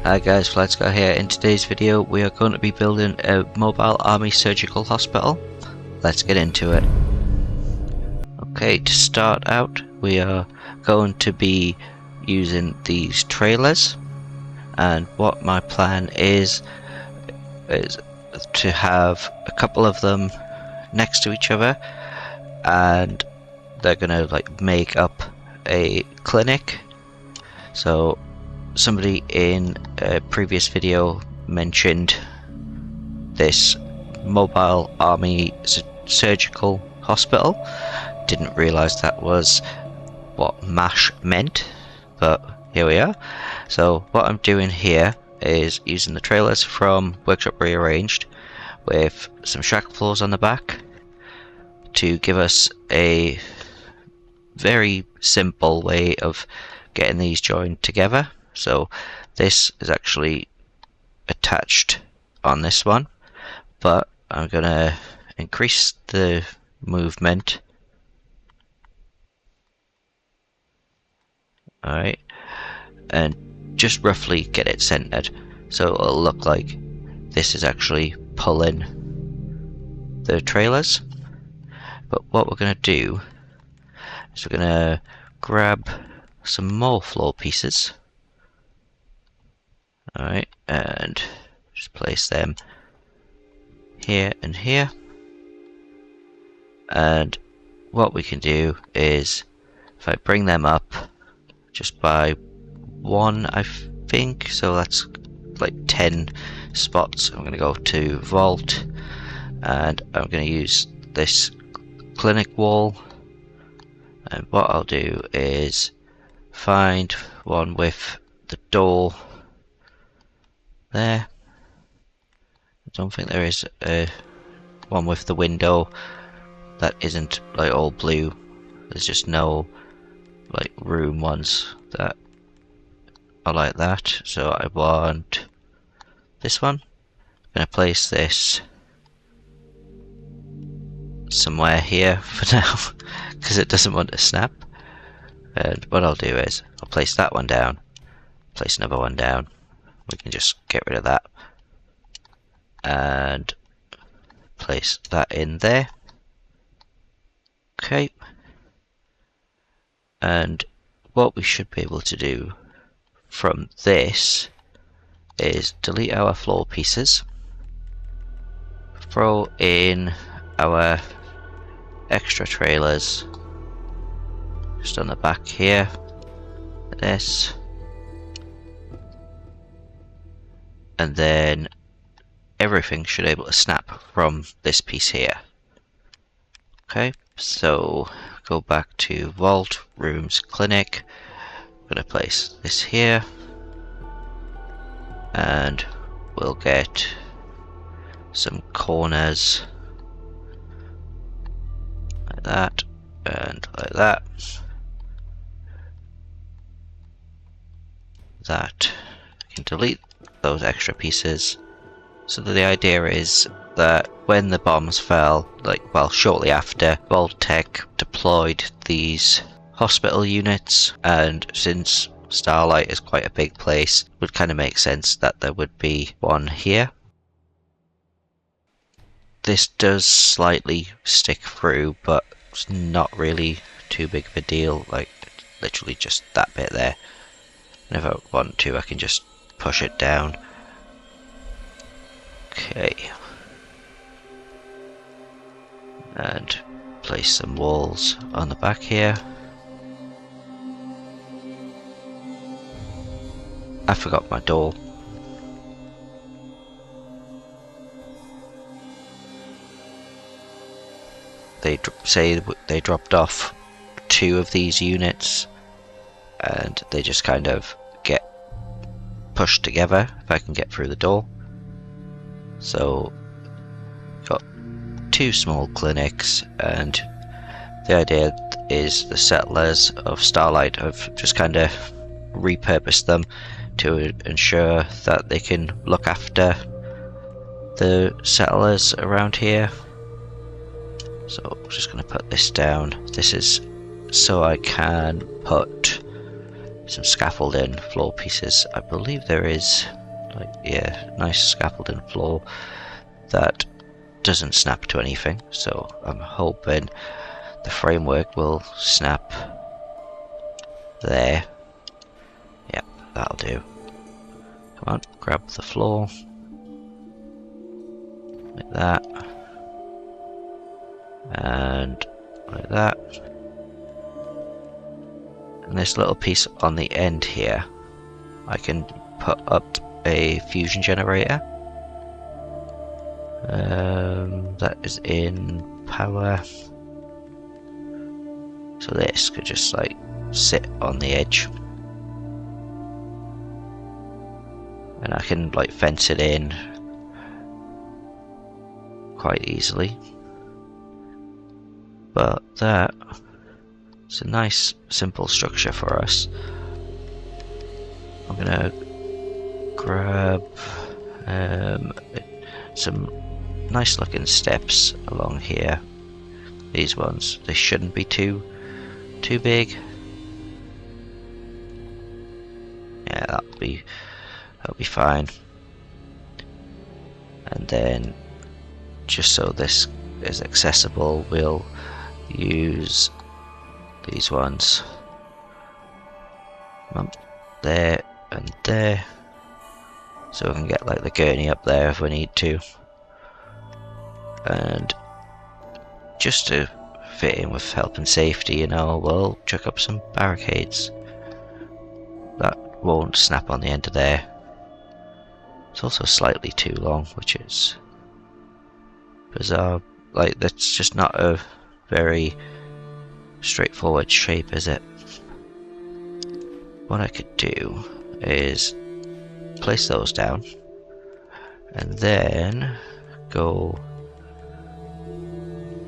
Hi guys, Let's Go here. In today's video we are going to be building a mobile army surgical hospital. Let's get into it. Okay, to start out we are going to be using these trailers, and what my plan is to have a couple of them next to each other, and they're gonna like make up a clinic. So somebody in a previous video mentioned this mobile army surgical hospital. Didn't realise that was what MASH meant, but here we are. So what I'm doing here is using the trailers from Workshop Rearranged with some shackle floors on the back to give us a very simple way of getting these joined together. So this is actually attached on this one, but I'm gonna increase the movement. Alright, and just roughly get it centered so it'll look like this is actually pulling the trailers. But what we're gonna do is we're gonna grab some more floor pieces. Alright, and just place them here and here. And what we can do is, if I bring them up just by one, I think, so that's like 10 spots. I'm going to go to Vault, and I'm going to use this clinic wall. And what I'll do is find one with the door there. I don't think there is a one with the window that isn't like all blue. There's just no like room ones that are like that. So I want this one. I'm gonna place this somewhere here for now because it doesn't want to snap. And what I'll do is I'll place that one down, place another one down. We can just get rid of that and place that in there. Okay, and what we should be able to do from this is delete our floor pieces, throw in our extra trailers just on the back here, this, and then everything should be able to snap from this piece here. Okay, so go back to Vault, Rooms, Clinic. I'm going to place this here, and we'll get some corners like that and like that. That I can delete those extra pieces. So the idea is that when the bombs fell, like, well, shortly after, Vault-Tec deployed these hospital units, and since Starlight is quite a big place, it would kind of make sense that there would be one here. This does slightly stick through, but it's not really too big of a deal, like literally just that bit there. And if I want to, I can just push it down. Okay, and place some walls on the back here. I forgot my door. They say they dropped off 2 of these units, and they just kind of get pushed together if I can get through the door. So, got 2 small clinics, and the idea is the settlers of Starlight have just kind of repurposed them to ensure that they can look after the settlers around here. So I'm just going to put this down. This is so I can put some scaffolding floor pieces. I believe there is, like, yeah, nice scaffolding floor that doesn't snap to anything, so I'm hoping the framework will snap there. Yep, that'll do. Come on, grab the floor. Like that. And like that. And this little piece on the end here, I can put up a fusion generator. That is in power. So this could just like sit on the edge. And I can like fence it in quite easily. But that is a nice simple structure for us. I'm gonna grab some nice looking steps along here. These ones, they shouldn't be too big. Yeah, that'll be fine. And then just so this is accessible, we'll use these ones there and there, so we can get like the gurney up there if we need to. And just to fit in with health and safety, you know, we'll chuck up some barricades that won't snap on the end of there. It's also slightly too long, which is bizarre. Like, that's just not a very straightforward shape, is it? What I could do is place those down and then go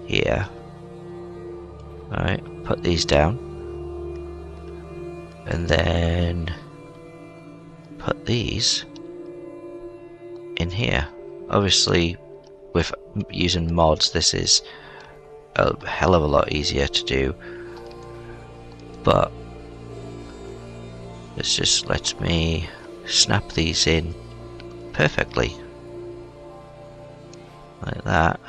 here. Alright, put these down and then put these in here. Obviously, with using mods, this is a hell of a lot easier to do, but this just lets me snap these in perfectly like that.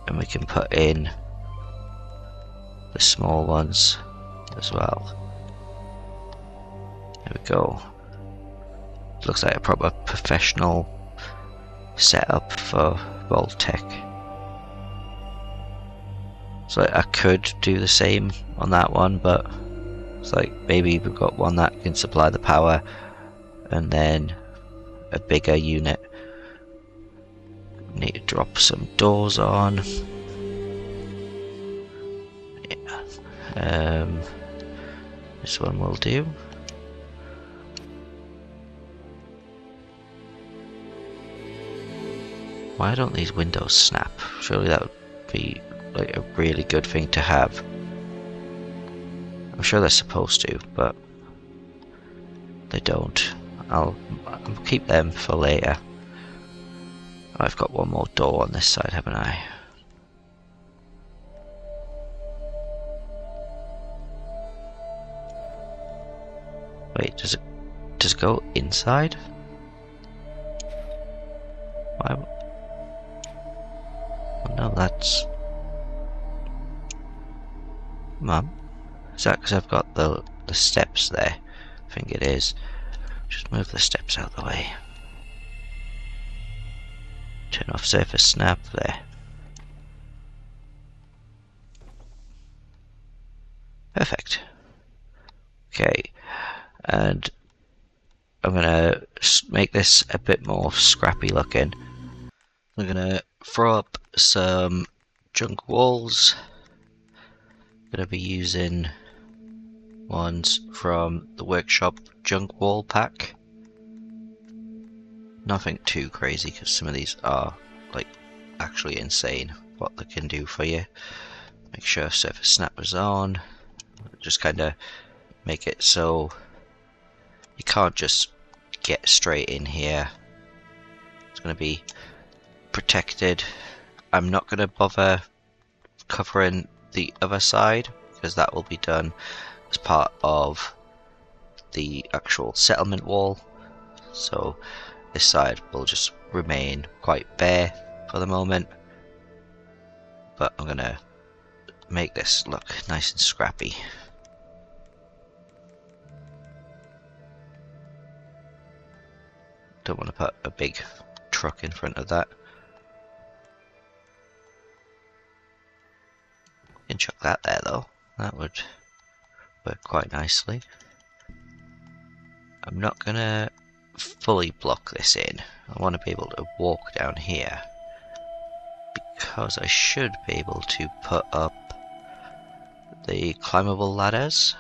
And we can put in the small ones as well. There we go. Looks like a proper professional setup for Vault-Tec. So I could do the same on that one, but it's like maybe we've got one that can supply the power and then a bigger unit. Need to drop some doors on. Yeah. This one will do. Why don't these windows snap? Surely that would be like a really good thing to have. I'm sure they're supposed to, but they don't. I'll keep them for later. I've got one more door on this side, haven't I? Wait, does it go inside? Why? Oh, no, that's... Mum, is that because I've got the steps there? I think it is. Just move the steps out of the way. Turn off surface snap there. Perfect. Okay, and I'm gonna make this a bit more scrappy looking. I'm gonna throw up some junk walls. I'm gonna be using ones from the workshop junk wall pack. Nothing too crazy, because some of these are like actually insane what they can do for you. Make sure surface snap is on. Just kind of make it so you can't just get straight in here. It's going to be protected. I'm not going to bother covering the other side because that will be done as part of the actual settlement wall, so this side will just remain quite bare for the moment, but I'm gonna make this look nice and scrappy. Don't want to put a big truck in front of that. You can chuck that there though, that would work quite nicely. I'm not gonna fully block this in. I want to be able to walk down here, because I should be able to put up the climbable ladders.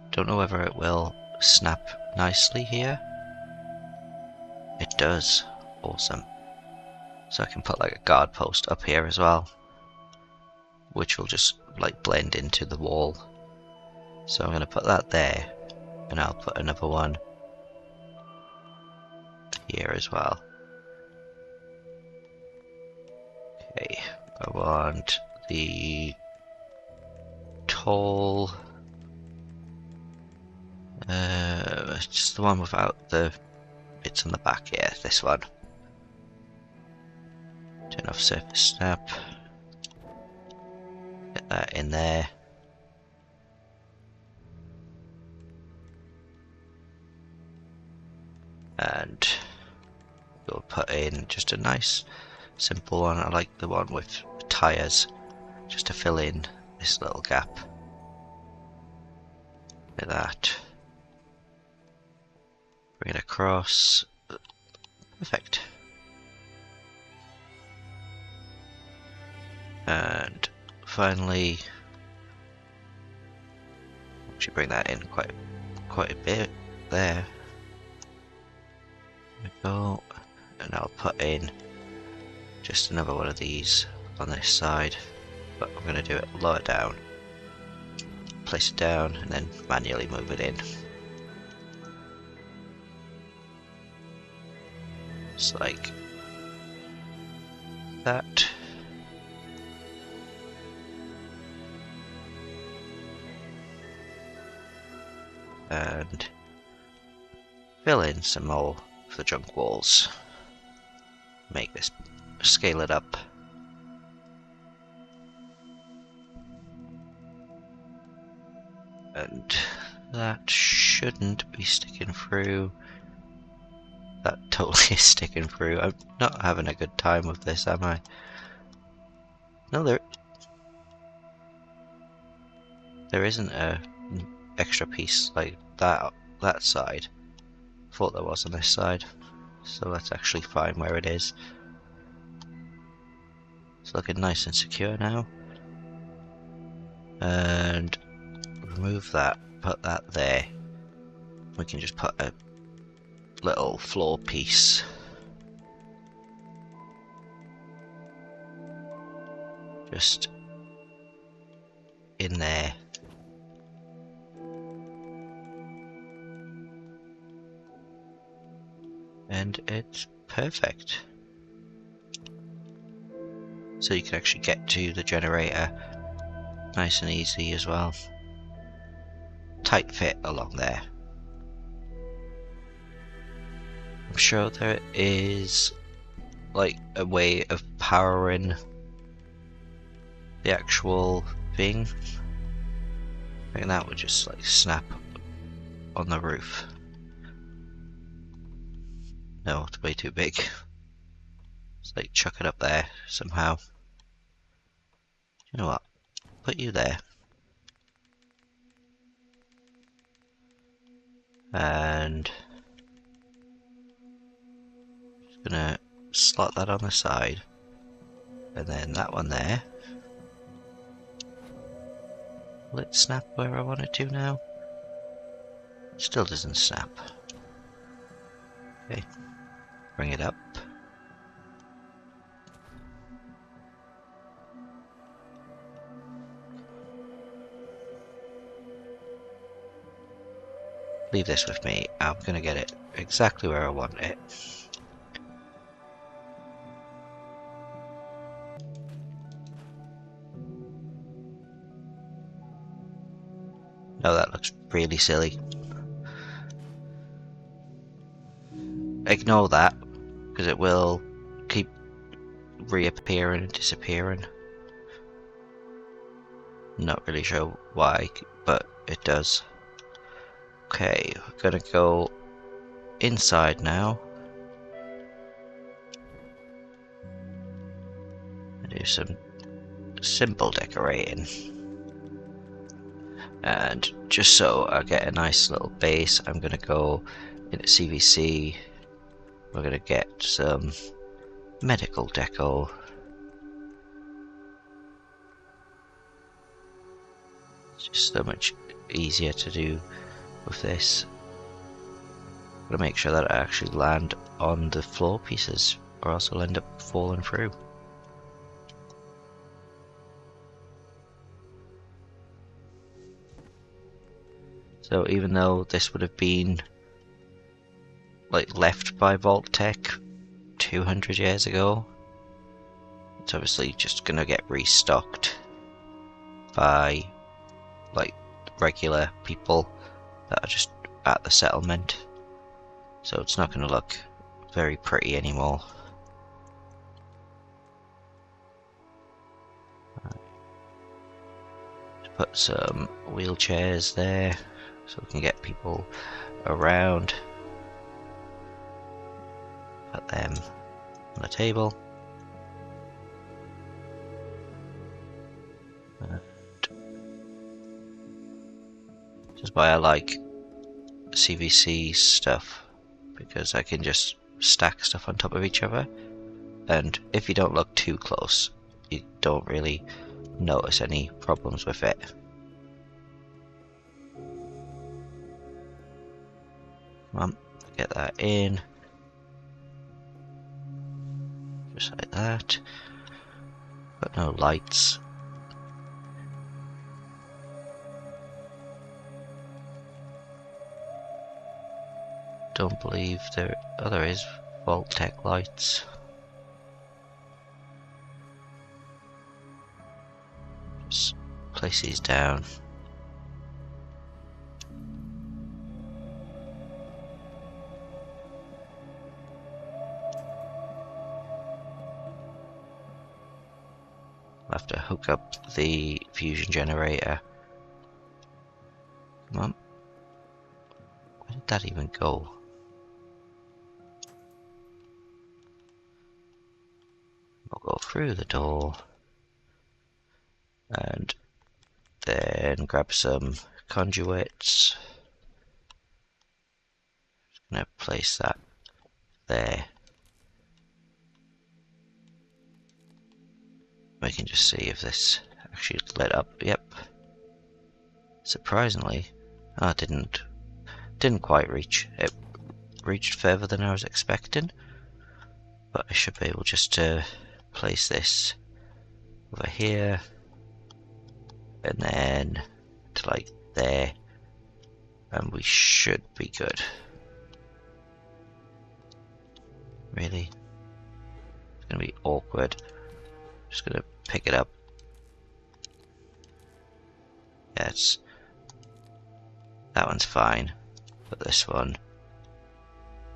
Don't know whether it will snap nicely here. It does. Awesome. So I can put like a guard post up here as well, which will just like blend into the wall. So I'm going to put that there, and I'll put another one here as well. Okay, I want the tall, just the one without the bits on the back here, this one. Turn off surface snap, get that in there. And we'll put in just a nice simple one. I like the one with tyres, just to fill in this little gap. Like that. Bring it across. Perfect. And finally, actually bring that in quite a bit there. There we go. And I'll put in just another one of these on this side, but I'm going to do it lower down. Place it down and then manually move it in. Just like that. And fill in some more of the junk walls. Make this, scale it up. And that shouldn't be sticking through. That totally is sticking through. I'm not having a good time with this, am I? No, there isn't a extra piece like that side. Thought there was on this side, so that's actually fine where it is. It's looking nice and secure now. And remove that, put that there. We can just put a little floor piece just in there. And it's perfect. So you can actually get to the generator nice and easy as well. Tight fit along there. I'm sure there is like a way of powering the actual thing. I think that would just like snap on the roof. No, it's way too big. It's like chuck it up there somehow. You know what? Put you there. And just gonna slot that on the side. And then that one there. Will it snap where I want it to now? Still doesn't snap. Okay. Bring it up. Leave this with me. I'm gonna get it exactly where I want it. No, that looks really silly. Ignore that, because it will keep reappearing and disappearing. Not really sure why, but it does. Okay, we're gonna go inside now. And do some simple decorating. And just so I get a nice little base, I'm gonna go into CVC. We're gonna get some medical deco. It's just so much easier to do with this. I'm gonna make sure that I actually land on the floor pieces, or else I'll end up falling through. So even though this would have been like left by Vault-Tec 200 years ago, it's obviously just gonna get restocked by like regular people that are just at the settlement, so it's not gonna look very pretty anymore. Put some wheelchairs there so we can get people around. Put them on a table. Just why I like CVC stuff, because I can just stack stuff on top of each other, and if you don't look too close, you don't really notice any problems with it. Come on, get that in. Just like that. Got no lights. Don't believe there. Oh, there is Vault-Tec lights. Just place these down. I'll have to hook up the fusion generator. Come on. Where did that even go? We'll go through the door and then grab some conduits. Just gonna place that there. We can just see if this actually lit up. Yep. Surprisingly, it didn't quite reach. It reached further than I was expecting, but I should be able just to place this over here and then to like there, and we should be good. Really? It's gonna be awkward. Just gonna pick it up. Yes, that one's fine, but this one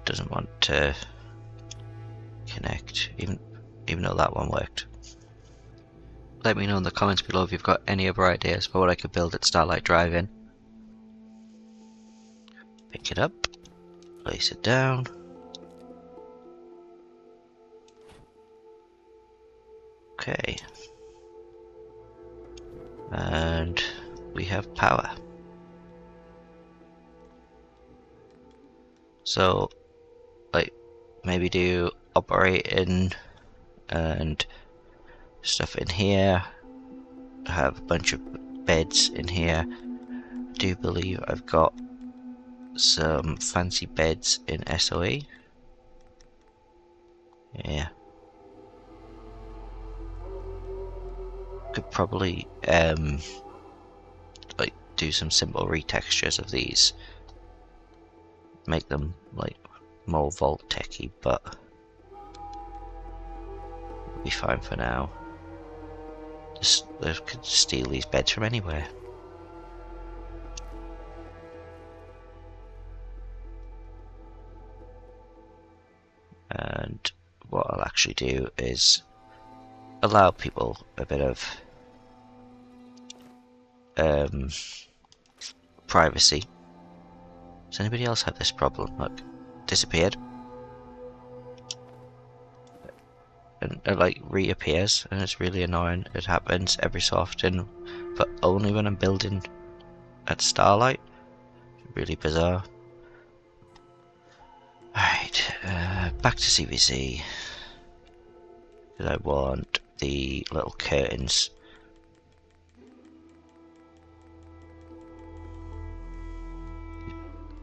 doesn't want to connect, even though that one worked. Let me know in the comments below if you've got any other ideas for what I could build at Starlight Drive-In. Pick it up, place it down. Okay. And we have power. So, like, maybe do operating and stuff in here. I have a bunch of beds in here. I do believe I've got some fancy beds in SOE. Yeah. Could probably like do some simple retextures of these. Make them like more Vault-Tec-y, but it'll be fine for now. They could steal these beds from anywhere. And what I'll actually do is allow people a bit of privacy. Does anybody else have this problem? Look, disappeared. And it like reappears, and it's really annoying. It happens every so often, but only when I'm building at Starlight. Really bizarre. Alright, back to CVC. Because I want the little curtains.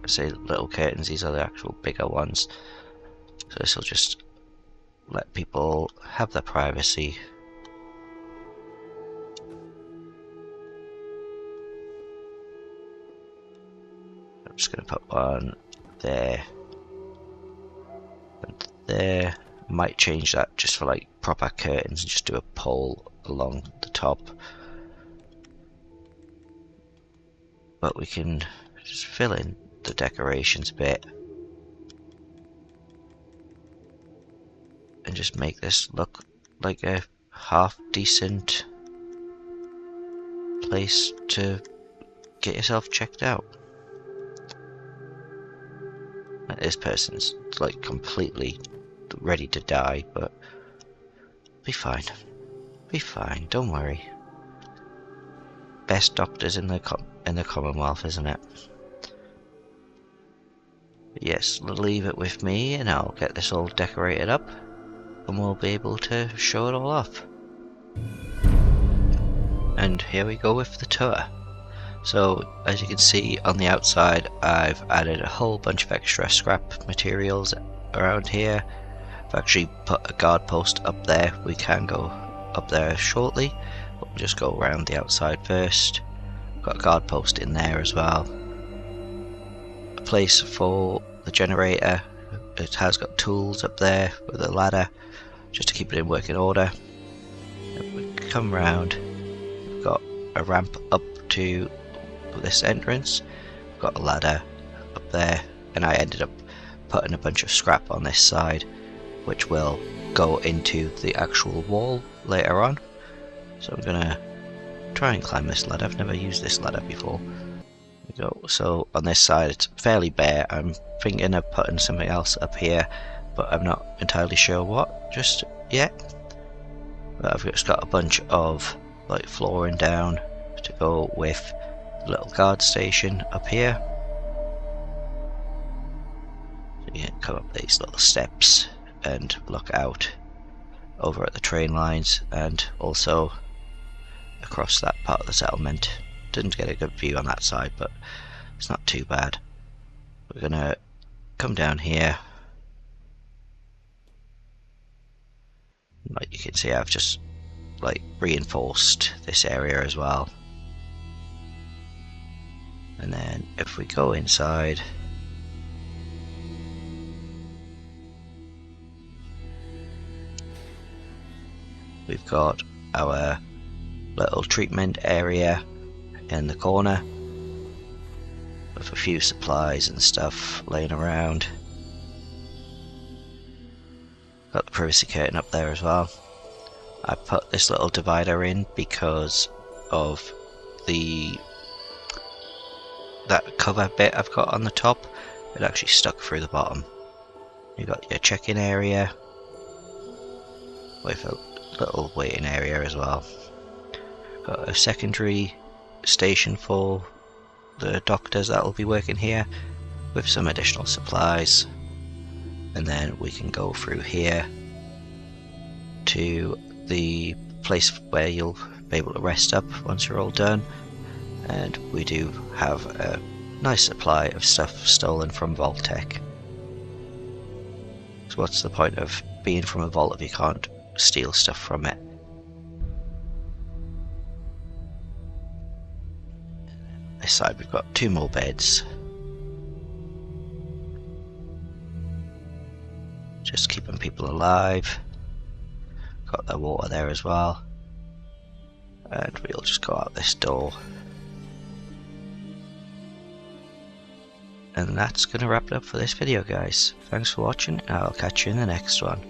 I say little curtains, these are the actual bigger ones. So this will just let people have their privacy. I'm just going to put one there and there. Might change that just for like proper curtains and just do a pole along the top. But we can just fill in the decorations a bit and just make this look like a half decent place to get yourself checked out. This person's like completely ready to die, but be fine. Be fine, don't worry. Best doctors in the Commonwealth, isn't it? But yes, leave it with me and I'll get this all decorated up and we'll be able to show it all off. And here we go with the tour. So as you can see on the outside, I've added a whole bunch of extra scrap materials around here. I've actually put a guard post up there. We can go up there shortly, but we'll just go around the outside first. Got a guard post in there as well. A place for the generator. It has got tools up there with a ladder just to keep it in working order. If we come round, we've got a ramp up to this entrance. We've got a ladder up there, and I ended up putting a bunch of scrap on this side, which will go into the actual wall later on. So I'm gonna try and climb this ladder. I've never used this ladder before. There we go. So on this side it's fairly bare. I'm thinking of putting something else up here, but I'm not entirely sure what just yet. But I've just got a bunch of like flooring down to go with the little guard station up here. So you can come up these little steps and look out over at the train lines and also across that part of the settlement. Didn't get a good view on that side, but it's not too bad. We're gonna come down here. Like you can see, I've just like reinforced this area as well. And then if we go inside, we've got our little treatment area in the corner with a few supplies and stuff laying around. Got the privacy curtain up there as well. I put this little divider in because of that cover bit I've got on the top. It actually stuck through the bottom. You got your check-in area with a little waiting area as well. Got a secondary station for the doctors that will be working here with some additional supplies, and then we can go through here to the place where you'll be able to rest up once you're all done. And we do have a nice supply of stuff stolen from Vault-Tec. So what's the point of being from a vault if you can't steal stuff from it? This side we've got 2 more beds. Just keeping people alive. Got their water there as well. And we'll just go out this door. And that's going to wrap it up for this video, guys. Thanks for watching, and I'll catch you in the next one.